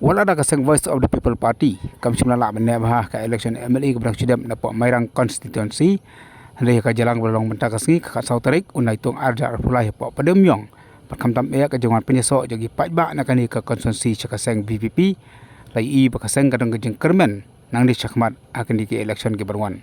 Wala ada kaseng Voice of the People Party kam simla la benne bah ka election MLA ke Sidam na po Mairang constituency handai ka jalang belong benta kasngi ka sau tarik unai tong arja arpulai po padem yong pakam tam e ka jangan penyeso jagi pajba na kani ka constituency ka kaseng VVP lai i ba kaseng kadang gejeng kermen nang di chakmat akan di election ke berwan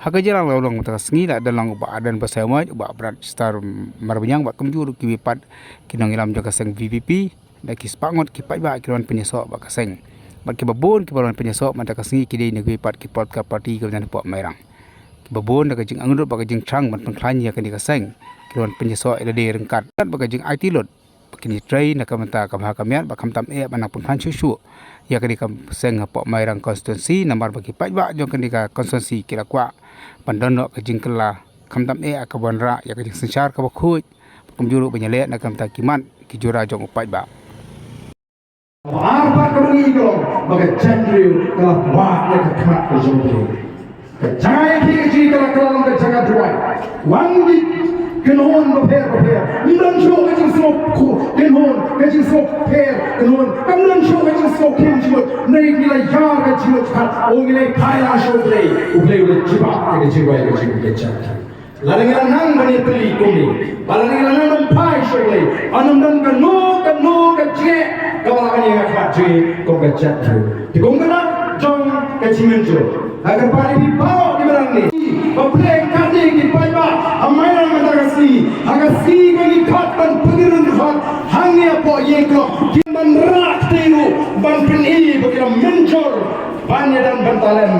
haka jalang belong benta kasngi la dalang ba adan basama ba berat star marbanyang ba kemjur ki wipat kinong ilam jaga kaseng VVP da kis pangot ki pajba kiron penyesok ba kaseng bat ki babon ki baron penyesok mata kasngi ki dei negeri pat ki pot ka parti ke dan pok Mairang ki babon da kajing angrut ba kajing trang man pengklan ya kan di kaseng kiron penyesok ida dei rengkat ba kajing IT lot kini trai na kamenta ka bah kamiat ba kamtam e ba nak pengklan susu ya kan di kaseng pok Mairang constituency nomor bagi pajba jong kan di ka constituency kira kwa pandono kajing kela kamtam e ka bonra ya kajing sensar ka ba khuj kumjuru penyelek na kamta kiman ki jura jong pajba Arba kemengigo maka jandriu kalau buat yang kemat ke jombo. Kejaya kiri kalau kalau kejaga dua. Wangi kenhon beper. Idan show kecil smoke kenhon kecil smoke per kenhon. Kamdan show kecil smoke kim jumut. Naik nilai jar kecil kat. Oh nilai kaya show play. Uplay udah jiwa kejaga. Lalu nang bani peli kumi, lalu nang pai shogle, anam dan kanu kecik, kepala bani ngakak cuy, kau kecik cuy. Di kongkana jong kecimen cuy. Agar bani dibawa di barang ni, berpleng kadi di pajba, amairan matagasi, agasi bani katpan pengirun hot, hangi apa yengklo, kiman rak tiru, ban peni berkira mencor, banyak dan bantalen.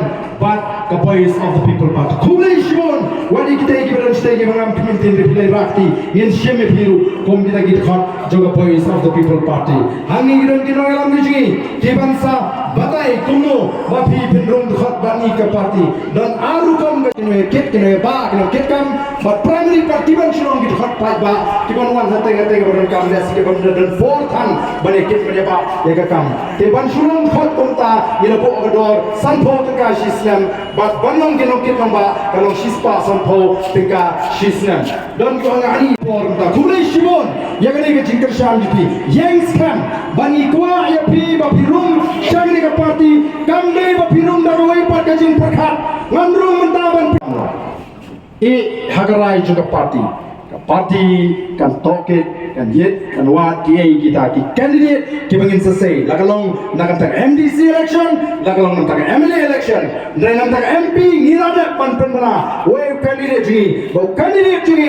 But the voice of the people part. Kulai Shimon, what kita ikiran stay mangam community reply rakti, yen sheme biru, kom kita git hot, joga voice of the people party. Hangi ikiran kino alam niji, kibansa batai kuno, wapi pendrong hot bani ke party. Dan aru kom kino ba, kino kit kam, but primary party ban shilong git hot pat ba, kiban wan hate kebaran kam des kiban dan fourth han bani kit bani ba, ya kam. Kiban shilong hot komta, ila po agador, sanpo tekashi but banong kinokit namba kalau sispa sampo tingka sisnan dan ko ngani porta kulay Shimon yang ni ke jingkar syam dipi yang scam bani kwa ya pi ba pirum syang ni ka party kambe ba pirum daroi pat ka jing perkhat ngandrung mentaban hagarai juga party kan toket kan yet kan wat kiai kita ki candidate ki bangin selesai lakalong nak tak MDC election lakalong nak MLA election dan nak MP ngirada pan pendana we candidate ni bo candidate ni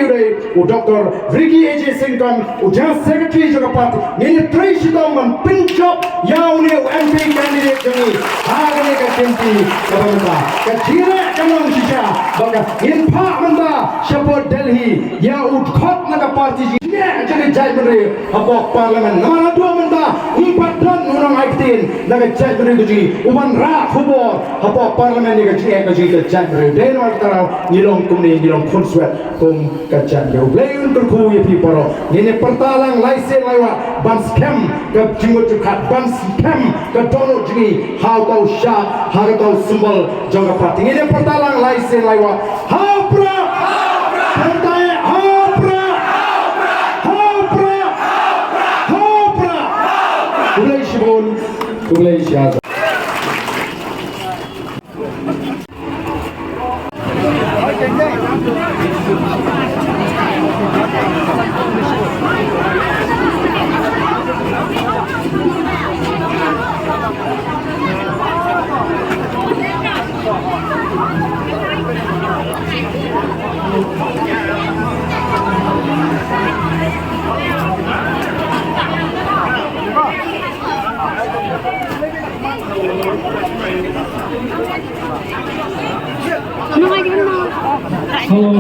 udah Dr. Ricky AJ Singh kan udah secretary juga parti ni three sidang man pencop yau ni MP candidate ni hari ni ka MP kabanta ka jira kamang sisa baka in pa manda support Delhi ya khot na ka parti ni jadi jai beri apa parlimen nama dua menta empat dan orang aktif naga jai beri kuji uban rak hubor apa parlimen ni kaji jai beri dan warta nilong kumni nilong konsuat kum kajian jauh belayan berku ya piparo ini pertalang laisen laiwa ban scam ke jimut jukat ban scam ke dono jini how kau syah how kau simbol jaga parti ini pertalang laisen laiwa hapra Kulai Syahada. Hello.